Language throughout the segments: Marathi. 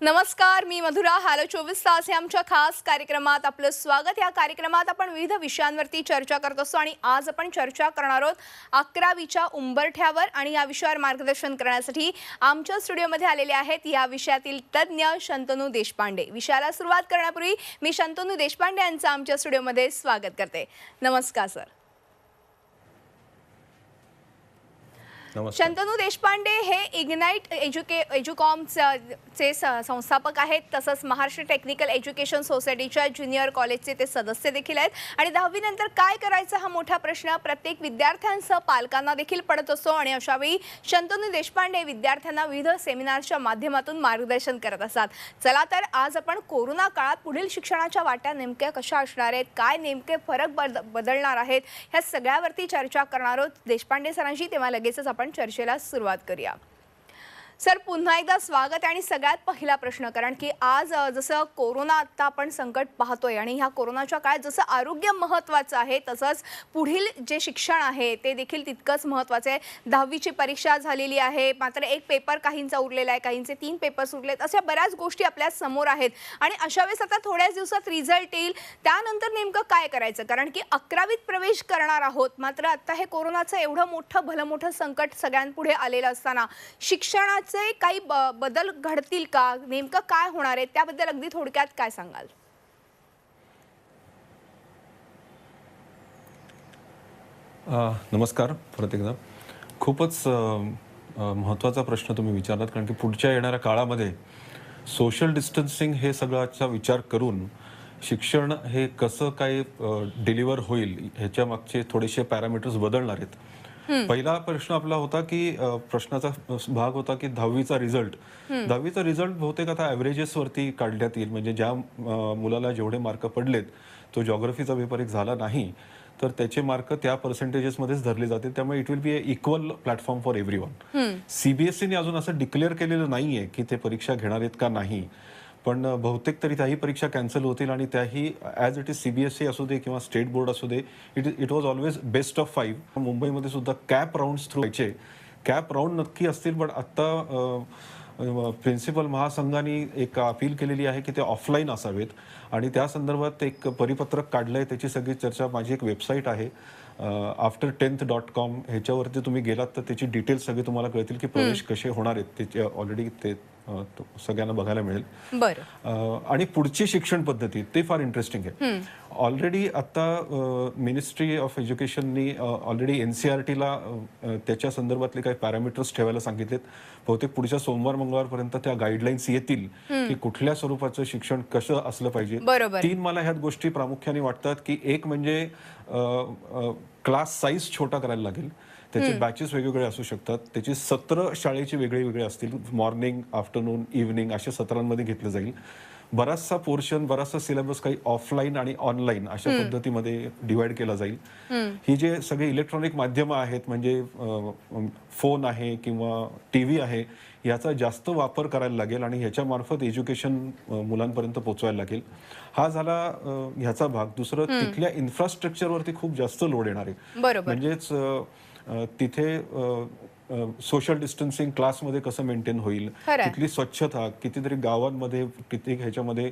नमस्कार, मी मधुरा. हॅलो 24 तास या आमच्या खास कार्यक्रमात आपलं स्वागत. या कार्यक्रमात आपण विविध विषयांवरती चर्चा करत असतो आणि आज आपण चर्चा करणार आहोत 11वीच्या उंबरठ्यावर आणि या विषयावर मार्गदर्शन करण्यासाठी आमच्या स्टुडिओमध्ये आलेले आहेत या विषयातील तज्ञ शंतनू देशपांडे. विषयाला सुरुवात करण्यापूर्वी मी शंतनू देशपांडे यांचं आमच्या स्टुडिओमध्ये स्वागत करते. नमस्कार सर. शंतनू देशपांडे हे इग्नाइट एज्युकॉमचे संस्थापक आहेत. तसंच महाराष्ट्र टेक्निकल एज्युकेशन सोसायटीच्या ज्युनियर कॉलेजचे ते सदस्य देखील आहेत. आणि 10वी नंतर काय करायचं हा मोठा प्रश्न प्रत्येक विद्यार्थ्यांसह पालकांना देखील पडत असतो आणि अशावेळी शंतनू देशपांडे विद्यार्थ्यांना विविध सेमिनारच्या माध्यमातून मार्गदर्शन करत असतात. चला तर आज आपण कोरोना काळात पुढील शिक्षणाच्या वाटा नेमक्या कशा असणार आहेत, काय नेमके फरक बदलणार आहेत, ह्या सगळ्यावरती चर्चा करणार आहोत देशपांडे सरांशी. तेव्हा लगेचच आपण चर्चेला सुरुवात करूया. सर, पुन्हा एकदा स्वागत. आणि सगळ्यात पहिला प्रश्न, कारण की आज जसं कोरोना आता आपण संकट पाहतोय आणि ह्या कोरोनाच्या काळात जसं आरोग्य महत्त्वाचं आहे तसंच पुढील जे शिक्षण आहे ते देखील तितकंच महत्त्वाचं आहे. 10वीची परीक्षा झालेली आहे, मात्र एक पेपर काहींचा उरलेला आहे, काहींचे 3 पेपर्स उरलेत. अशा बऱ्याच गोष्टी आपल्या समोर आहेत आणि अशा वेळेस आता थोड्याच दिवसात रिझल्ट येईल. त्यानंतर नेमकं काय करायचं, कारण की 11वीत प्रवेश करणार आहोत. मात्र आता हे कोरोनाचं एवढं मोठं भलं मोठं संकट सगळ्यांपुढे आलेलं असताना शिक्षणात काही बदल घडतील का, नेमकं काय होणार आहे त्याबद्दल अगदी थोडक्यात काय सांगाल? नमस्कार परत एकदा. खूपच महत्त्वाचा प्रश्न तुम्ही विचारलात, कारण की पुढच्या येणाऱ्या काळामध्ये सोशल डिस्टन्सिंग हे सगळ्याचा विचार करून शिक्षण हे कसं काय डिलिव्हर होईल ह्याच्या मागचे थोडेसे पॅरामीटर्स बदलणार आहेत. पहिला प्रश्न आपला होता की प्रश्नाचा भाग होता की 10वीचा रिझल्ट. 10वीचा रिझल्ट बहुतेक आता ॲव्हरेजेस वरती काढण्यात येईल. म्हणजे ज्या मुलाला जेवढे मार्क पडलेत, तो जॉग्रफीचा पेपर एक झाला नाही तर त्याचे मार्क त्या पर्सेंटेजेसमध्येच धरले जातील. त्यामुळे it will be equal platform for everyone. सीबीएसईने अजून असं डिक्लेअर केलेलं नाहीये की ते परीक्षा घेणार आहेत का नाही, पण बहुतेक तरी त्याही परीक्षा कॅन्सल होतील आणि त्याही ॲज इट इज सीबीएसई असू दे किंवा स्टेट बोर्ड असू दे, it was always best of 5. मुंबईमध्ये सुद्धा कॅप राऊंड्स थ्रू व्हायचे. कॅप राऊंड नक्की असतील, पण आता प्रिन्सिपल महासंघाने एक अपील केलेली आहे की ते ऑफलाईन असावेत आणि त्या संदर्भात एक परिपत्रक काढलंय. त्याची सगळी चर्चा, माझी एक वेबसाईट आहे after10th.com, ह्याच्यावरती तुम्ही गेलात तर त्याची डिटेल्स सगळे तुम्हाला कळतील की प्रवेश कसे होणार आहेत. त्याचे ऑलरेडी ते सगळ्यांना बघायला मिळेल. बरं. आणि पुढची शिक्षण पद्धती ते फार इंटरेस्टिंग आहे. ऑलरेडी आता मिनिस्ट्री ऑफ एज्युकेशननी ऑलरेडी NCERTला त्याच्या संदर्भातले काही पॅरामीटर्स ठेवायला सांगितलेत. बहुतेक पुढच्या सोमवार मंगळवारपर्यंत त्या गाईडलाईन्स येतील की कुठल्या स्वरूपाचं शिक्षण कसं असलं पाहिजे. 3 मला ह्यात गोष्टी प्रामुख्याने वाटतात की एक म्हणजे क्लास साईज छोटा करायला लागेल. त्याचे बॅचेस वेगवेगळे असू शकतात. त्याची सत्र शाळेची वेगळे असतील. मॉर्निंग, आफ्टरनून, इव्हनिंग अशा सत्रांमध्ये घेतलं जाईल. बराचसा पोर्शन, बराचसा सिलेबस काही ऑफलाईन आणि ऑनलाईन अशा पद्धतीमध्ये डिवाइड केला जाईल. ही जे सगळे इलेक्ट्रॉनिक माध्यमं आहेत, म्हणजे फोन आहे किंवा TV आहे, याचा जास्त वापर करायला लागेल आणि ह्याच्या मार्फत एज्युकेशन मुलांपर्यंत पोहोचवायला लागेल. हा झाला ह्याचा भाग. दुसरं, तिथल्या इन्फ्रास्ट्रक्चरवरती खूप जास्त लोड येणार आहे. म्हणजेच तिथे सोशल डिस्टन्सिंग क्लासमध्ये कसं मेंटेन होईल, तिथली स्वच्छता, कितीतरी गावांमध्ये किती ह्याच्यामध्ये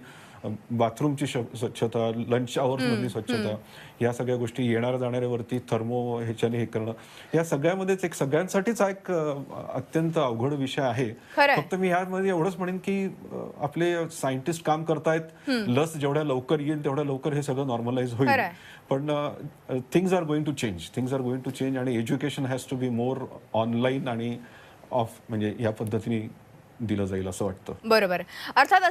बाथरूमची स्वच्छता, लंच आवर्स मधली स्वच्छता, या सगळ्या गोष्टी, येणाऱ्या जाणाऱ्यावरती थर्मो ह्याच्याने हे करणं, या सगळ्यामध्येच एक सगळ्यांसाठीच एक अत्यंत अवघड विषय आहे. फक्त मी ह्यामध्ये एवढंच म्हणेन की आपले सायंटिस्ट काम करतायत. लस जेवढ्या लवकर येईल तेवढ्या लवकर हे सगळं नॉर्मलाइज होईल. पण things are going to change आणि education has to be more online आणि ऑफ, म्हणजे या पद्धतीने दिलं जाईल असं वाटतं. बरोबर. अर्थात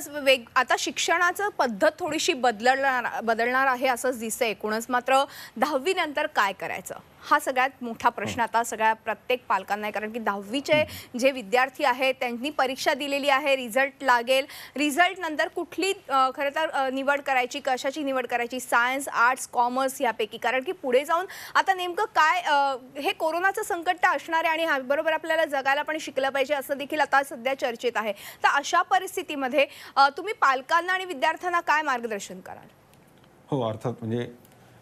आता शिक्षणाचं पद्धत थोडीशी बदलणार आहे असंच दिसतंय एकूणच. मात्र 10वी नंतर काय करायचं हा सगळ्यात मोठा प्रश्न आता सगळ्या प्रत्येक पालकांना आहे. कारण की 10वीचे जे विद्यार्थी आहेत त्यांनी परीक्षा दिलेली आहे, रिझल्ट लागेल. रिझल्ट नंतर कुठली खरं तर निवड करायची, कशाची निवड करायची, सायन्स, आर्ट्स, कॉमर्स यापैकी. कारण की पुढे जाऊन आता नेमकं काय, हे कोरोनाचं संकट तर असणार आहे आणि बरोबर आपल्याला जगायला पण शिकलं पाहिजे असं देखील आता सध्या चर्चेत आहे. तर अशा परिस्थितीमध्ये तुम्ही पालकांना आणि विद्यार्थ्यांना काय मार्गदर्शन कराल? हो, अर्थात म्हणजे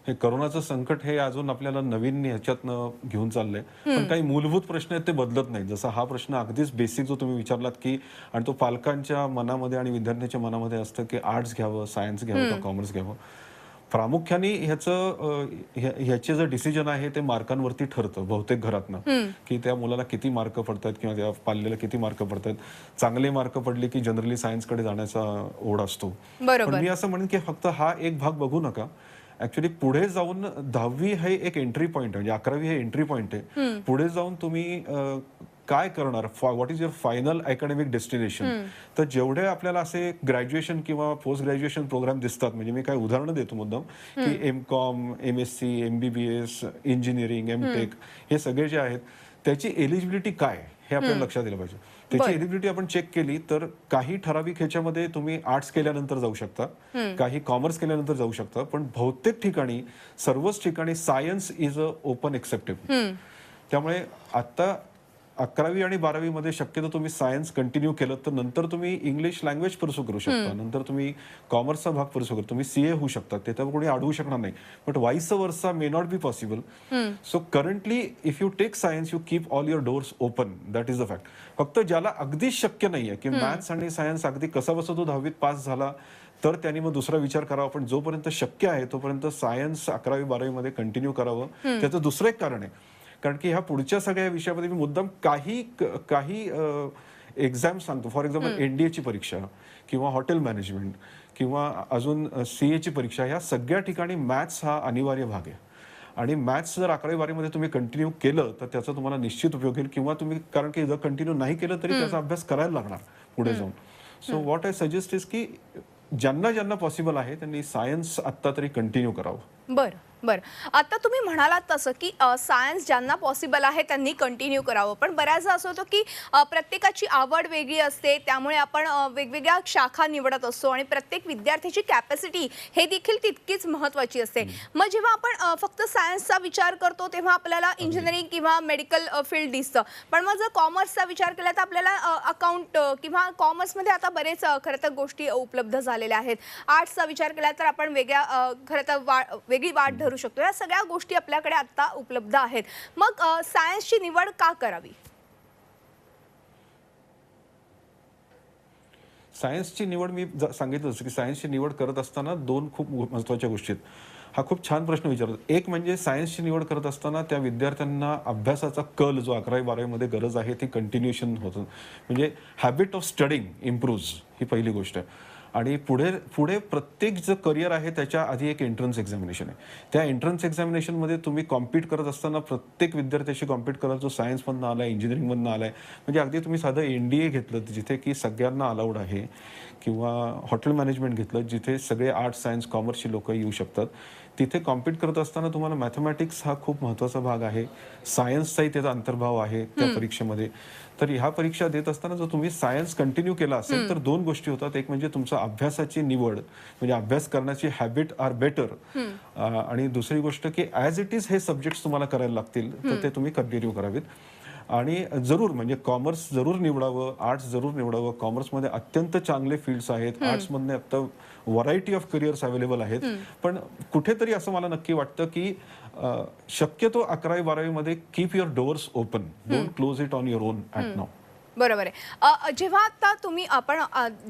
हे करोनाचं संकट हे अजून आपल्याला नवीन ह्याच्यातनं घेऊन चाललंय, पण काही मूलभूत प्रश्न आहेत ते बदलत नाहीत. जसा हा प्रश्न अगदीच बेसिक जो तुम्ही विचारलात, की आणि तो पालकांच्या मनामध्ये आणि विद्यार्थ्यांच्या मनामध्ये असतं, की आर्ट्स घ्यावं, सायन्स घ्यावं का कॉमर्स घ्यावं. प्रामुख्याने ह्याचे जे डिसिजन आहे ते मार्कांवरती ठरतं बहुतेक घरातनं, की त्या मुलाला किती मार्क पडतात किंवा त्या पाल्याला किती मार्क पडतात. चांगले मार्क पडले की जनरली सायन्सकडे जाण्याचा ओढ असतो. पण बरोबर. मी असं म्हणेन की फक्त हा एक भाग बघू नका. ऍक्च्युली पुढे जाऊन 10वी हे एक एंट्री पॉईंट आहे, म्हणजे 11वी हे एंट्री पॉईंट आहे. पुढे जाऊन तुम्ही काय करणार, what is your final academic destination. तर जेवढे आपल्याला असे ग्रॅज्युएशन किंवा पोस्ट ग्रॅज्युएशन प्रोग्राम दिसतात, म्हणजे मी काय उदाहरणं देतो मुद्दाम, की MCom, MSc, MBBS, engineering, MTech, हे सगळे जे आहेत त्याची एलिजिबिलिटी काय हे आपल्याला लक्षात दिलं पाहिजे. त्याची एलिजिबिलिटी आपण चेक केली तर काही ठराविक ह्याच्यामध्ये तुम्ही आर्ट्स केल्यानंतर जाऊ शकता, काही कॉमर्स केल्यानंतर जाऊ शकता, पण बहुतेक ठिकाणी, सर्वच ठिकाणी science is a open acceptable. त्यामुळे आता 11वी आणि 12वी मध्ये शक्यतो तुम्ही सायन्स कंटिन्यू केलं तर नंतर तुम्ही इंग्लिश लँग्वेज परसू करू शकता, नंतर तुम्ही कॉमर्सचा भाग परसू करू, तुम्ही CA होऊ शकता, ते तर कोणी अडवू शकणार नाही. But vice versa may not be possible. So currently if you take science you keep all your doors open, that is the fact. फक्त ज्याला अगदीच शक्य नाहीये की मॅथ्स आणि सायन्स अगदी कसा बसा तो 10वीत पास झाला तर त्यांनी मग दुसरा विचार करावा, पण जोपर्यंत शक्य आहे तोपर्यंत सायन्स 11वी 12वी मध्ये कंटिन्यू करावं. त्याचं दुसरं एक कारण आहे, कारण की ह्या पुढच्या सगळ्या विषयामध्ये मी मुद्दाम काही एक्झाम सांगतो. फॉर एक्झाम्पल NDA ची परीक्षा किंवा हॉटेल मॅनेजमेंट किंवा अजून CA ची परीक्षा, ह्या सगळ्या ठिकाणी मॅथ्स हा अनिवार्य भाग आहे. आणि मॅथ्स जर 11वी 12वी मध्ये तुम्ही कंटिन्यू केलं तर त्याचा तुम्हाला निश्चित उपयोग होईल, किंवा तुम्ही, कारण की जर कंटिन्यू नाही केलं तरी त्याचा अभ्यास करायला लागणार पुढे जाऊन. So what I suggest is की ज्यांना ज्यांना पॉसिबल आहे त्यांनी सायन्स आत्ता तरी कंटिन्यू करावं. बरं बरं. आता तुम्ही म्हणालात तसं की सायन्स ज्यांना पॉसिबल आहे त्यांनी कंटिन्यू करावं, पण बऱ्याचदा असं होतं की प्रत्येकाची आवड वेगळी असते, त्यामुळे आपण वेगवेगळ्या शाखा निवडत असतो आणि प्रत्येक विद्यार्थ्याची कॅपॅसिटी हे देखील तितकीच महत्त्वाची असते. मग जेव्हा आपण फक्त सायन्सचा विचार करतो तेव्हा आपल्याला इंजिनिअरिंग किंवा मेडिकल फील्ड दिसतं, पण मग जर कॉमर्सचा विचार केला तर आपल्याला अकाउंट किंवा कॉमर्समध्ये आता बरेच खरं तर गोष्टी उपलब्ध झालेल्या आहेत. आर्ट्सचा विचार केला तर आपण वेगळ्या खरं तर वेगळी वाट धरू शकतो. या सगळ्या गोष्टी आपल्याकडे आता उपलब्ध आहेत. मग सायन्सची निवड का करावी? सायन्सची निवड मी सांगितलं की सायन्सची निवड करत असताना दोन खूप महत्त्वाच्या गोष्टी आहेत. हा खूप छान प्रश्न विचारतो. एक म्हणजे सायन्सची निवड करत असताना त्या विद्यार्थ्यांना अभ्यासाचा कल जो 11वी 12वी मध्ये गरज आहे ती कंटिन्युएशन होतं, म्हणजे हॅबिट ऑफ स्टडिंग इम्प्रूव्ज, ही पहिली गोष्ट आहे. आणि पुढे प्रत्येक जो करिअर आहे त्याच्या आधी एक एंट्रन्स एक्झामिनेशन आहे. त्या एंट्रन्स एक्झामिनेशनमध्ये तुम्ही कॉम्पीट करत असताना प्रत्येक विद्यार्थ्याशी कॉम्पीट करा जो सायन्समधनं आलाय, इंजिनिअरिंगमधनं आलाय. म्हणजे अगदी तुम्ही साधं NDA घेतलं जिथे की सगळ्यांना अलाउड आहे, किंवा हॉटेल मॅनेजमेंट घेतलं जिथे सगळे आर्ट्स, सायन्स, कॉमर्सची लोक येऊ शकतात, तिथे कॉम्पीट करत असताना तुम्हाला मॅथमॅटिक्स हा खूप महत्त्वाचा भाग आहे. सायन्सचाही त्याचा अंतर्भाव आहे त्या परीक्षेमध्ये. तर ह्या परीक्षा देत असताना जर तुम्ही सायन्स कंटिन्यू केला असेल तर दोन गोष्टी होतात. एक म्हणजे तुमचा अभ्यासाची निवड, म्हणजे अभ्यास करण्याची हॅबिट आर बेटर, आणि दुसरी गोष्ट की ॲज इट इज हे सब्जेक्ट्स तुम्हाला करायला लागतील तर ते तुम्ही कंटिन्यू करावेत. आणि जरूर म्हणजे कॉमर्स जरूर निवडावं, आर्ट्स जरूर निवडावं. कॉमर्समध्ये अत्यंत चांगले फील्ड्स आहेत, आर्ट्समधले आता व्हरायटी ऑफ करिअर्स अवेलेबल आहेत. पण कुठेतरी असं मला नक्की वाटतं की शक्यतो 11वी 12वी मध्ये keep your doors open, don't close it on your on at now. बरोबर आहे. जेव्हा आता तुम्ही आपण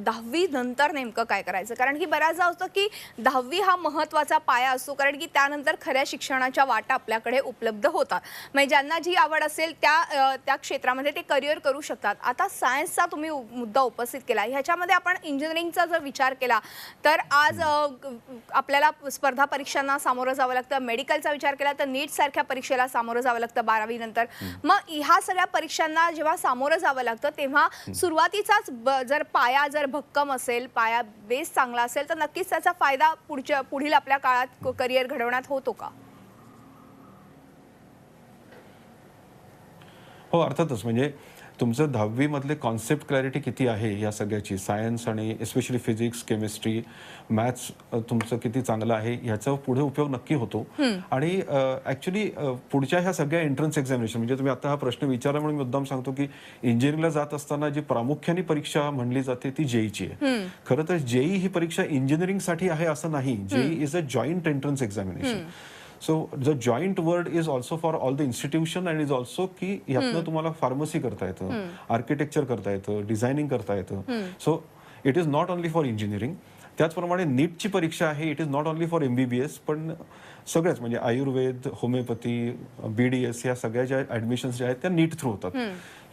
10वी नंतर नेमकं काय करायचं, कारण की बऱ्याचदा होतं की 10वी हा महत्त्वाचा पाया असतो, कारण की त्यानंतर खऱ्या शिक्षणाच्या वाटा आपल्याकडे उपलब्ध होतात. म्हणजे ज्यांना जी आवड असेल त्या क्षेत्रामध्ये ते करिअर करू शकतात. आता सायन्सचा तुम्ही मुद्दा उपस्थित केला, ह्याच्यामध्ये आपण इंजिनिअरिंगचा जर विचार केला तर आज आपल्याला स्पर्धा परीक्षांना सामोरं जावं लागतं. मेडिकलचा विचार केला तर नीट सारख्या परीक्षेला सामोरं जावं लागतं 12वी नंतर. मग ह्या सगळ्या परीक्षांना जेव्हा सामोरं जावं लागतं तेव्हा सुरुवातीचाच जर पाया जर भक्कम असेल, पाया बेस चांगला असेल तर नक्कीच त्याचा फायदा पुढील आपल्या काळात करिअर घडवण्यात होतो का? हो, अर्थातच. म्हणजे तुमचं 10वी मधले कॉन्सेप्ट क्लॅरिटी किती आहे या सगळ्याची, सायन्स आणि एस्पेशली फिजिक्स, केमिस्ट्री, मॅथ्स तुमचं किती चांगलं आहे ह्याचा पुढे उपयोग नक्की होतो. आणि ऍक्च्युली पुढच्या ह्या सगळ्या एंट्रन्स एक्झामिनेशन, म्हणजे तुम्ही आता हा प्रश्न विचारला म्हणून मुद्दाम सांगतो की इंजिनिअरिंगला जात असताना जी प्रामुख्याने परीक्षा म्हणली जाते ती जेईची आहे. खरं तर जेई ही परीक्षा इंजिनिअरिंगसाठी आहे असं नाही. JEE is a joint entrance examination. So the joint word is also for all the institution and is also की ह्यातनं तुम्हाला फार्मसी करता येतं, आर्किटेक्चर करता येतं, डिझायनिंग करता येतं. So it is not only for engineering. त्याचप्रमाणे नीटची परीक्षा आहे, it is not only for MBBS, पण सगळ्याच म्हणजे आयुर्वेद, होमिओपॅथी, BDS या सगळ्या ज्या ऍडमिशन्स ज्या आहेत त्या नीट थ्रू होतात.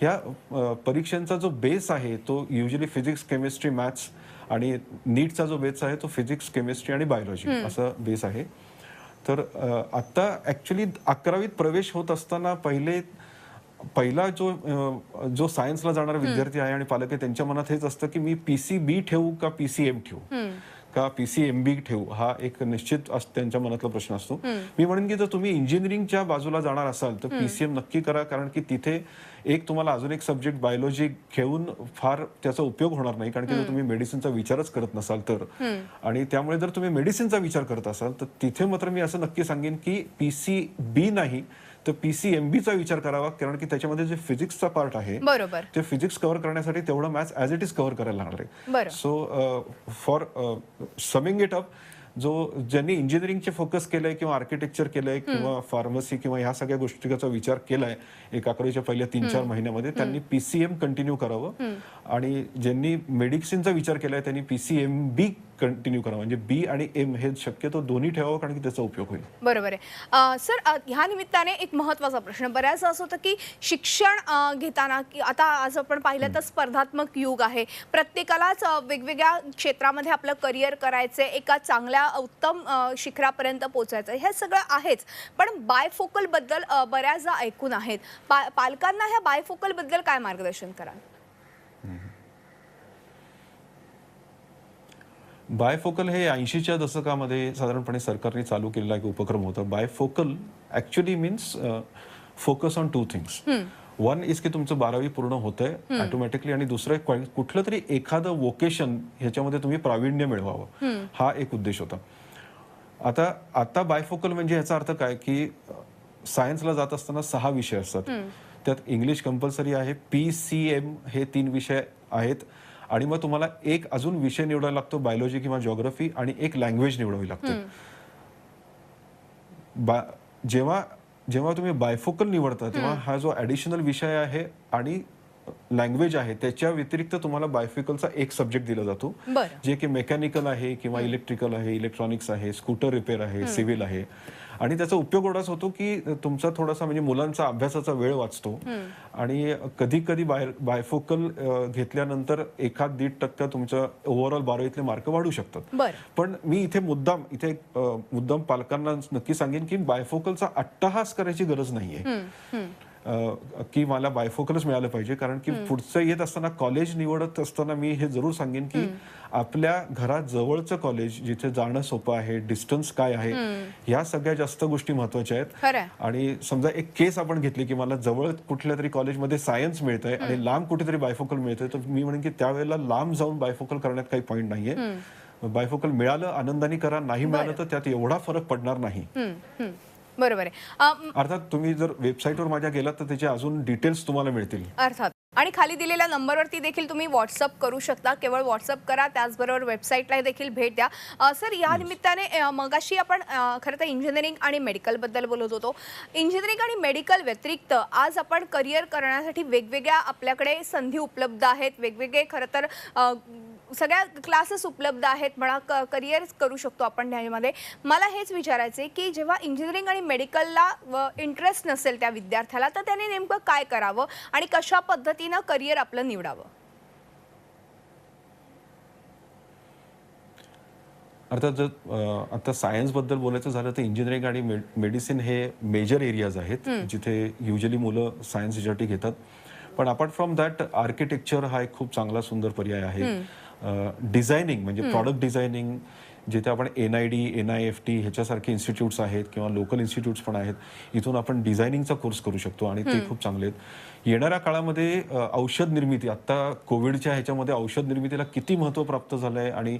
ह्या परीक्षांचा जो बेस आहे तो युजली फिजिक्स, केमिस्ट्री, मॅथ्स, आणि नीटचा जो बेस आहे तो फिजिक्स, केमिस्ट्री आणि बायोलॉजी असा बेस आहे. तर आता ऍक्च्युली 11वीत प्रवेश होत असताना पहिला जो सायन्सला जाणारा विद्यार्थी आहे आणि पालक आहे त्यांच्या मनात हेच असतं की मी PCB ठेवू का PCM ठेवू का PCMB ठेवू, हा एक निश्चित त्यांच्या मनातला प्रश्न असतो. मी म्हणेन की जर तुम्ही इंजिनिअरिंगच्या बाजूला जाणार असाल तर PCM नक्की करा, कारण की तिथे एक तुम्हाला अजून एक सब्जेक्ट बायोलॉजी घेऊन फार त्याचा उपयोग होणार नाही, कारण की जर तुम्ही मेडिसिनचा विचारच करत नसाल तर. आणि त्यामुळे जर तुम्ही मेडिसिनचा विचार करत असाल तर तिथे मात्र मी असं नक्की सांगेन की PCB नाही तर PCMBचा विचार करावा, कारण की त्याच्यामध्ये जे फिजिक्सचा पार्ट आहे बरोबर, ते फिजिक्स कव्हर करण्यासाठी तेवढं maths as it is cover करायला लागणार आहे. So for summing it up, ज्यांनी इंजिनिअरिंगचे फोकस केलंय किंवा आर्किटेक्चर केलंय किंवा फार्मसी किंवा ह्या सगळ्या गोष्टीचा विचार केलाय 11वीच्या पहिल्या 3-4 महिन्यामध्ये, त्यांनी PCM कंटिन्यू करावं. आणि ज्यांनी मेडिसिनचा विचार केलाय त्यांनी PCMB कंटिन्यू करावं. म्हणजे B आणि M हे शक्यतो दोन्ही ठेवावं, कारण की त्याचा उपयोग होईल. बरोबर आहे. सर, ह्या निमित्ताने एक महत्त्वाचा प्रश्न, बऱ्याचदा असं होतं की शिक्षण घेताना, की आता आज आपण पाहिलं तर स्पर्धात्मक युग आहे, प्रत्येकालाच वेगवेगळ्या क्षेत्रामध्ये आपलं करिअर करायचं, एका चांगल्या उत्तम शिखरापर्यंत पोहोचायचं, हे सगळं आहेच. पण बायफोकल बद्दल बऱ्याचदा ऐकून आहेत. पालकांना ह्या बायफोकल बद्दल काय मार्गदर्शन कराल? बायफोकल हे 80च्या दशकामध्ये साधारणपणे सरकारने चालू केलेला एक उपक्रम होता. Bifocal actually means focus on 2 things. One is की तुमचं 12वी पूर्ण होतंय ऑटोमॅटिकली, आणि दुसरं कुठलं तरी एखादं वोकेशन ह्याच्यामध्ये तुम्ही प्रावीण्य मिळवावं, हा एक उद्देश होता. आता बायफोकल म्हणजे याचा अर्थ काय की सायन्सला जात असताना 6 विषय असतात. त्यात इंग्लिश कंपल्सरी आहे, PCM हे 3 विषय आहेत, आणि मग तुम्हाला एक अजून विषय निवडायला लागतो, बायोलॉजी किंवा जिओग्राफी, आणि एक लँग्वेज निवडावी लागते. जेव्हा तुम्ही बायफोकल निवडता तेव्हा हा जो ऍडिशनल विषय आहे आणि लँग्वेज आहे त्याच्या व्यतिरिक्त तुम्हाला बायफोकलचा एक सब्जेक्ट दिला जातो, जे की मेकॅनिकल आहे किंवा इलेक्ट्रिकल आहे, इलेक्ट्रॉनिक्स आहे, स्कूटर रिपेअर आहे, सिव्हिल आहे. आणि त्याचा उपयोग एवढाच होतो की तुमचा थोडासा म्हणजे मुलांचा अभ्यासाचा वेळ वाचतो. आणि कधी कधी बायफोकल घेतल्यानंतर 1-1.5% तुमच्या ओव्हरऑल 12वीतले मार्क वाढू शकतात. पण मी इथे मुद्दाम पालकांना नक्की सांगेन की बायफोकलचा अट्टहास करायची गरज नाहीये की मला बायफोकलच मिळालं पाहिजे, कारण की पुढचं येत असताना कॉलेज निवडत असताना मी हे जरूर सांगेन की आपल्या घरात जवळचं कॉलेज जिथे जाणं सोपं आहे, डिस्टन्स काय आहे, ह्या सगळ्या जास्त गोष्टी महत्वाच्या आहेत. आणि समजा एक केस आपण घेतली की मला जवळ कुठल्या तरी कॉलेजमध्ये सायन्स मिळतंय आणि लांब कुठेतरी बायफोकल मिळतंय, तर मी म्हणेन की त्यावेळेला लांब जाऊन बायफोकल करण्यात काही पॉईंट नाहीये. बायफोकल मिळालं आनंदाने करा, नाही मिळालं तर त्यात एवढा फरक पडणार नाही. बरोबर आहे. अर्थात तुम्ही जर वेबसाईटवर माझ्या गेलात तर त्याचे अजून डिटेल्स तुम्हाला मिळतील. अर्थात. आणि खाली दिलेल्या नंबरवरती देखील तुम्ही व्हॉट्सअप करू शकता. केवळ व्हॉट्सअप करा, त्याचबरोबर वेबसाईटला देखील भेट द्या. सर, या निमित्ताने मगाशी आपण खरं तर इंजिनिअरिंग आणि मेडिकलबद्दल बोलत होतो. इंजिनिअरिंग आणि मेडिकल व्यतिरिक्त आज आपण करिअर करण्यासाठी वेगवेगळ्या आपल्याकडे संधी उपलब्ध आहेत, वेगवेगळे खरं तर सगळ्या क्लासेस उपलब्ध आहेत म्हणा, करिअर करू शकतो आपण त्यामध्ये. मला हेच विचारायचं आहे की जेव्हा इंजिनिअरिंग आणि मेडिकलला इंटरेस्ट नसेल त्या विद्यार्थ्याला, तर त्याने नेमकं काय करावं आणि कशा पद्धतीनं करिअर आपलं निवडावं? अर्थात जर आता सायन्स बद्दल बोलायचं झालं तर इंजिनिअरिंग आणि मेडिसिन हे मेजर एरियाज आहेत जिथे युजली मुलं सायन्स याच्यासाठी घेतात. पण अपार्ट फ्रॉम दॅट आर्किटेक्चर हा एक खूप चांगला सुंदर पर्याय आहे. डिझायनिंग म्हणजे प्रॉडक्ट डिझायनिंग, जिथे आपण NID, NIFT ह्याच्यासारखे इन्स्टिट्यूट्स आहेत किंवा लोकल इन्स्टिट्यूट्स पण आहेत. इथून आपण डिझायनिंगचा कोर्स करू शकतो आणि ते खूप चांगले आहेत. येणाऱ्या काळामध्ये औषध निर्मिती, आता कोविडच्या ह्याच्यामध्ये औषध निर्मितीला किती महत्त्व प्राप्त झालंय आणि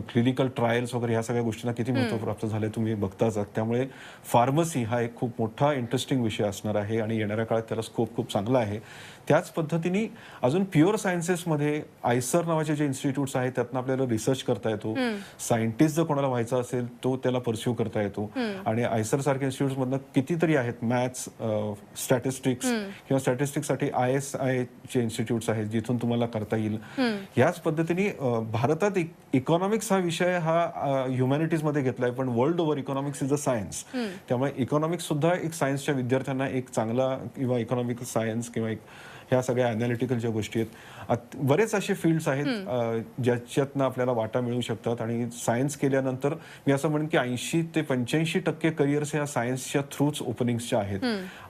क्लिनिकल ट्रायल्स वगैरे ह्या सगळ्या गोष्टींना किती महत्त्व प्राप्त झाले तुम्ही बघताच आहात. त्यामुळे फार्मसी हा एक खूप मोठा इंटरेस्टिंग विषय असणार आहे आणि येणाऱ्या काळात त्याला स्कोप खूप चांगला आहे. त्याच पद्धतीने अजून प्युअर सायन्सेसमध्ये आयसर नावाचे जे इन्स्टिट्यूट्स आहेत त्यातनं आपल्याला रिसर्च करता येतो. सायंटिस्ट जर कोणाला व्हायचा असेल तो त्याला परस्यू करता येतो आणि आयसर सारख्या इन्स्टिट्यूट्समधनं कितीतरी आहेत. मॅथ्स, स्टॅटिस्टिक्स किंवा स्टॅटिस्टिक्ससाठी ISI चे इन्स्टिट्यूट्स आहेत जिथून तुम्हाला करता येईल. याच पद्धतीने भारतात इकॉनॉमिक्स हा विषय हा ह्युमॅनिटीज मध्ये घेतलाय, पण world over economics is a science. त्यामुळे इकॉनॉमिक्स सुद्धा एक सायन्सच्या विद्यार्थ्यांना एक चांगला किंवा इकॉनॉमिकल सायन्स किंवा एक ह्या सगळ्या अनालिटिकल ज्या गोष्टी आहेत, बरेच असे फील्ड्स आहेत ज्याच्यातनं आपल्याला वाटा मिळू शकतात. आणि सायन्स केल्यानंतर मी असं म्हणेन की 80 ते 85% करिअर्स ह्या सायन्सच्या थ्रूच ओपनिंग्सच्या आहेत.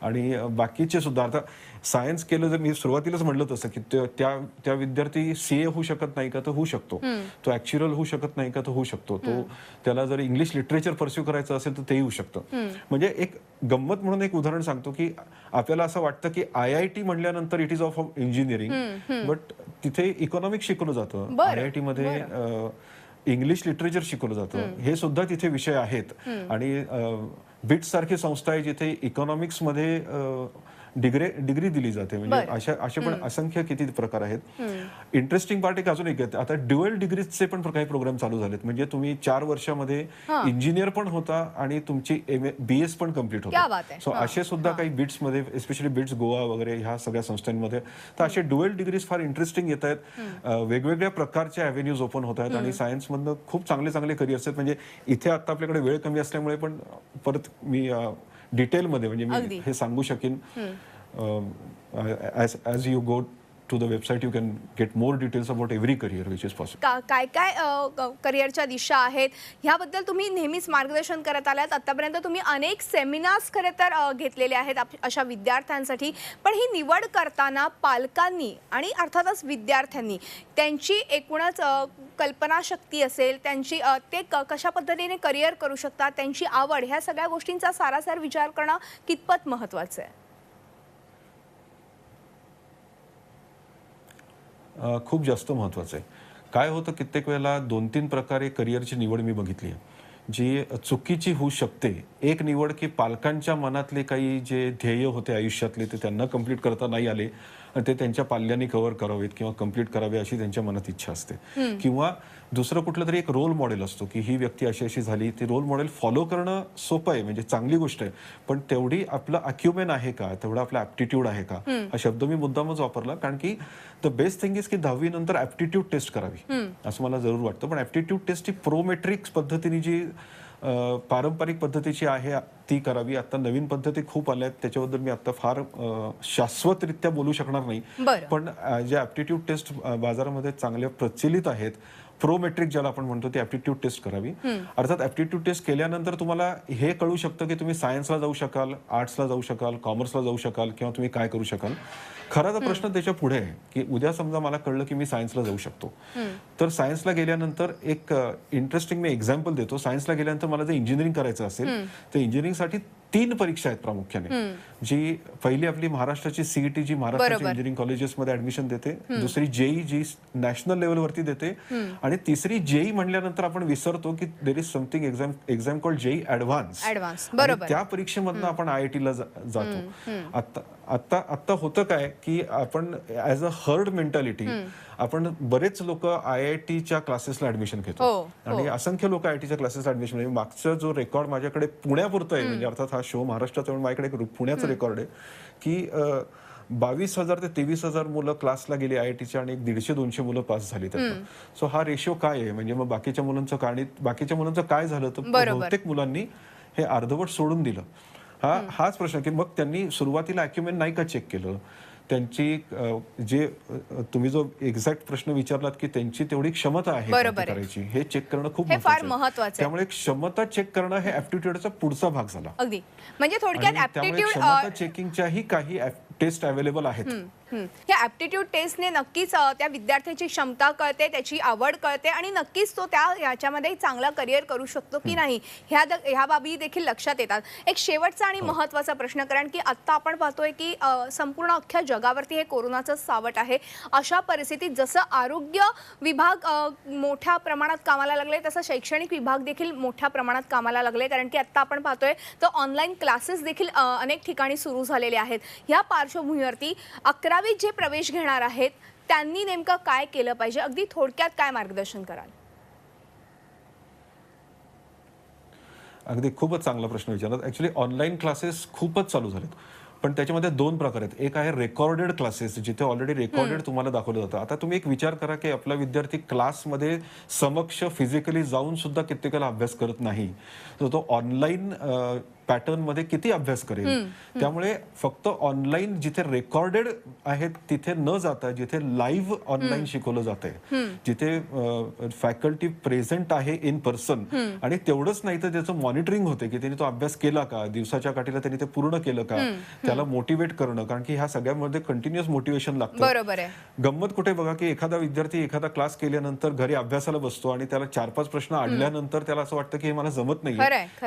आणि बाकीचे सुद्धा आता सायन्स केलं, जर मी सुरुवातीलाच म्हटलं तसं की त्या विद्यार्थी CA होऊ शकत नाही का, तर होऊ शकतो. तो ऍक्च्युअल होऊ शकत नाही का, तर होऊ शकतो. तो त्याला जर इंग्लिश लिटरेचर परस्यू करायचं असेल तर तेही होऊ शकतं. म्हणजे एक गंमत म्हणून एक उदाहरण सांगतो की आपल्याला असं वाटतं की IIT म्हणल्यानंतर it is of engineering, but तिथे इकॉनॉमिक्स शिकवलं जातं. IIT मध्ये इंग्लिश लिटरेचर शिकवलं जातं. हे सुद्धा तिथे विषय आहेत. आणि बिट्स सारखी संस्था आहे जिथे इकॉनॉमिक्स मध्ये डिग्री दिली जाते. म्हणजे असे पण असंख्य किती प्रकार आहेत. इंटरेस्टिंग पार्ट एक अजून एक आहे, आता ड्युअल डिग्रीजचे पण काही प्रोग्राम चालू झालेत. म्हणजे तुम्ही 4 वर्षामध्ये इंजिनियर पण होता आणि तुमची BS पण कम्प्लीट होता. सो असे सुद्धा काही बिट्स मध्ये, स्पेशली बिट्स गोवा वगैरे ह्या सगळ्या संस्थांमध्ये, तर असे ड्युअल डिग्रीज फार इंटरेस्टिंग येत आहेत. वेगवेगळ्या प्रकारच्या अव्हेन्यूज ओपन होत आहेत आणि सायन्स मधनं खूप चांगले चांगले करिअर्स आहेत. म्हणजे इथे आता आपल्याकडे वेळ कमी असल्यामुळे पण परत मी डिटेलमध्ये म्हणजे मी हे सांगू शकेन. as you go to the website you can get more details about every career which is possible. काय करिअरच्या दिशा आहेत ह्याबद्दल तुम्ही नेहमीच मार्गदर्शन करत आलात. आतापर्यंत तुम्ही अनेक सेमिनार्स खरं तर घेतलेले आहेत अशा विद्यार्थ्यांसाठी. पण ही निवड करताना पालकांनी आणि अर्थातच विद्यार्थ्यांनी त्यांची एकूणच कल्पनाशक्ती असेल, त्यांची ते कशा पद्धतीने करिअर करू शकतात, त्यांची आवड, ह्या सगळ्या गोष्टींचा सारासार विचार करणं कितपत महत्त्वाचं आहे? खूप जास्त महत्त्वाचं आहे. काय होतं, कित्येक वेळेला 2-3 प्रकारे करिअरची निवड मी बघितली आहे जी चुकीची होऊ शकते. एक निवड की पालकांच्या मनातले काही जे ध्येय होते आयुष्यातले ते त्यांना कंप्लीट करता नाही आले आणि ते त्यांच्या पाल्यांनी कव्हर करावेत किंवा कंप्लीट करावे अशी त्यांच्या मनात इच्छा असते. किंवा दुसरं कुठलं तरी एक रोल मॉडेल असतो की ही व्यक्ती अशी अशी झाली, ती रोल मॉडेल फॉलो करणं सोपं आहे, म्हणजे चांगली गोष्ट आहे, पण तेवढी आपलं अक्युमेन आहे का, तेवढा आपला ऍप्टिट्यूड आहे का, हा शब्द मी मुद्दामच वापरला. कारण की द बेस्ट थिंग इज की 10वी नंतर ऍप्टिट्यूड टेस्ट करावी असं मला जरूर वाटतं. पण ऍप्टिट्यूड टेस्ट ही प्रोमेट्रिक पद्धतीने जी पारंपरिक पद्धतीची आहे ती करावी. आता नवीन पद्धती खूप आल्या आहेत, त्याच्याबद्दल मी आता फार शाश्वतरित्या बोलू शकणार नाही. पण ज्या ऍप्टिट्यूड टेस्ट बाजारामध्ये चांगल्या प्रचलित आहेत, प्रोमेट्रिक ज्याला आपण म्हणतो, ती ऍप्टिट्यूड टेस्ट करावी. अर्थात ऍप्टिट्यूड टेस्ट केल्यानंतर तुम्हाला हे कळू शकतं की तुम्ही सायन्सला जाऊ शकाल, आर्ट्सला जाऊ शकाल, कॉमर्सला जाऊ शकाल किंवा तुम्ही काय करू शकाल. खरा तर प्रश्न त्याच्या पुढे आहे की उद्या समजा मला कळलं की मी सायन्सला जाऊ शकतो, तर सायन्सला गेल्यानंतर एक इंटरेस्टिंग मी एक्झाम्पल देतो. सायन्सला गेल्यानंतर मला जर इंजिनिअरिंग करायचं असेल तर इंजिनिअरिंगसाठी 3 परीक्षा आहेत प्रामुख्याने. जी पहिली आपली महाराष्ट्राची CET जी महाराष्ट्राच्या इंजिनिअरिंग कॉलेजेसमध्ये ऍडमिशन देते, दुसरी JEE जी नॅशनल लेवलवरती देते, आणि तिसरी JEE म्हणल्यानंतर आपण विसरतो की there is something exam called JEE advance. त्या परीक्षेमधनं आपण IIT-ला जातो. आता होतं काय की आपण ऍज अ हर्ड मेंटॅलिटी आपण बरेच लोक IIT-च्या क्लासेसला ऍडमिशन घेतो आणि असंख्य लोक IIT-च्या क्लासेसला ऍडमिशन. म्हणजे मागचा जो रेकॉर्ड माझ्याकडे पुण्यापुरता आहे, म्हणजे अर्थात हा शो महाराष्ट्राचा, माझ्याकडे पुण्याचं रेकॉर्ड आहे की 22,000 ते 23,000 मुलं क्लासला गेली IIT-च्या आणि 150-200 मुलं पास झाली त्यातनं. सो हा रेशिओ काय आहे, म्हणजे मग बाकीच्या मुलांचं काय झालं, तर बहुतेक मुलांनी हे अर्धवट सोडून दिलं. हाच प्रश्न की मग त्यांनी सुरुवातीला अॅक्युमेन नाही का चेक केलं, त्यांची जे तुम्ही जो एक्झॅक्ट प्रश्न विचारलात की त्यांची तेवढी क्षमता आहे करायची, हे चेक करणं खूप महत्त्वाचं आहे. त्यामुळे क्षमता चेक करणं हे ऍप्टिट्यूडचा पुढचा भाग झाला. अगदी म्हणजे थोडक्यात क्षमता चेकिंगच्याही काही टेस्ट अवेलेबल आहेत. या ॲप्टिट्यूड टेस्टने नक्कीच त्या विद्यार्थ्याची क्षमता कळते, त्याची आवड कळते आणि नक्कीच तो याच्यामध्ये चांगला करिअर करू शकतो की नाही ह्या बाबी देखील लक्षात येतात. एक शेवटचा आणि महत्त्वाचा प्रश्न, कारण की आत्ता आपण पाहतोय की संपूर्ण अख्ख्या जगावरती हे कोरोनाचं सावट आहे. अशा परिस्थितीत जसं आरोग्य विभाग मोठ्या प्रमाणात कामाला लागले, तसं शैक्षणिक विभाग देखील मोठ्या प्रमाणात कामाला लागले, कारण की आत्ता आपण पाहतोय तर ऑनलाईन क्लासेस देखील अनेक ठिकाणी सुरू झालेले आहेत. ह्या पार्श्वभूमीवरती 11वीत जे प्रवेश घेणार आहेत त्यांनी नेमकं काय केलं पाहिजे, अगदी थोडक्यात काय मार्गदर्शन कराल? अगदी खूपच चांगला प्रश्न विचारलात. ॲक्च्युली ऑनलाईन क्लासेस खूपच चालू झालेत, पण त्याच्यामध्ये 2 प्रकार आहेत. एक आहे रेकॉर्डेड क्लासेस, जिथे ऑलरेडी रेकॉर्डेड तुम्हाला दाखवलं जातं. आता तुम्ही एक विचार करा की आपला विद्यार्थी क्लासमध्ये समक्ष फिजिकली जाऊन सुद्धा कित्येकाला अभ्यास करत नाही, तर तो ऑनलाईन पॅटर्नमध्ये किती अभ्यास करेल. त्यामुळे फक्त ऑनलाईन जिथे रेकॉर्डेड आहेत तिथे न जाता जिथे लाईव्ह ऑनलाईन शिकवलं जातंय, जिथे फॅकल्टी प्रेझेंट आहे इन पर्सन, आणि तेवढंच नाही तर त्याचं मॉनिटरिंग होते की त्यांनी तो अभ्यास केला का, दिवसाच्या काठीला त्यांनी ते पूर्ण केलं का, त्याला मोटिवेट करणं, कारण की ह्या सगळ्यामध्ये कंटिन्युअस मोटिवेशन लागतं. बरोबर आहे. गंमत कुठे बघा की एखादा विद्यार्थी एखादा क्लास केल्यानंतर घरी अभ्यासाला बसतो आणि त्याला 4-5 प्रश्न अडल्यानंतर त्याला असं वाटतं की हे मला जमत नाही.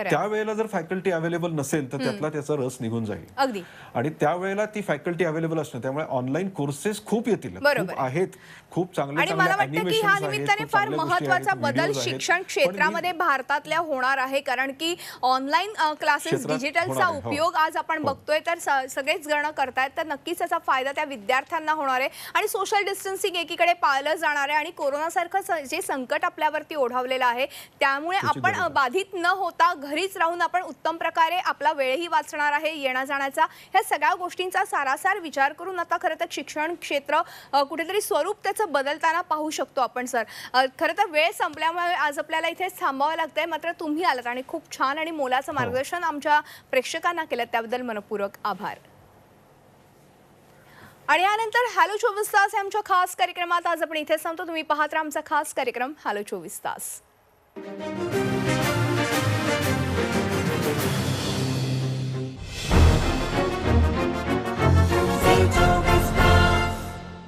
त्यावेळेला जर फॅकल्टी अवेलेबल नसेल तर त्यातला त्याचा रस निघून जाईल. अगदी. आणि त्यावेळेला ती फॅकल्टी अवेलेबल असणं, त्यामुळे ऑनलाईन कोर्सेस खूप येतील, खूप आहेत, खूप चांगले आणि मला वाटतं की ह्या निमित्ताने फार महत्त्वाचा बदल शिक्षण क्षेत्रामध्ये भारतातल्या होणार आहे, कारण की ऑनलाईन क्लासेस डिजिटलचा उपयोग आज आपण बघतोय तर सगळेच जण करतायत, तर नक्कीच त्याचा फायदा त्या विद्यार्थ्यांना होणार आहे. आणि सोशल डिस्टन्सिंग एकीकडे पाळलं जाणार आहे आणि कोरोनासारखं जे संकट आपल्यावरती ओढावलेलं आहे त्यामुळे आपण बाधित न होता घरीच राहून आपण उत्तम प्रकारे आपला वेळही वाचणार आहे, येण्या जाण्याचा. ह्या सगळ्या गोष्टींचा सारासार विचार करून आता खरं तर शिक्षण क्षेत्र कुठेतरी स्वरूप त्याचं बदलताना पाहू शकतो आपण. सर, खरं तर वेळ संपल्यामुळे आज आपल्याला इथेच थांबावं लागतंय, मात्र तुम्ही आलात आणि खूप छान आणि मोलाचं मार्गदर्शन आमच्या प्रेक्षकांना केलं, त्याबद्दल मनपूर्वक आभार. आणि यानंतर हॅलो 24 तास आमच्या खास कार्यक्रमात आज आपण इथेच थांबतो. तुम्ही पाहत राहा आमचा खास कार्यक्रम हॅलो 24 तास.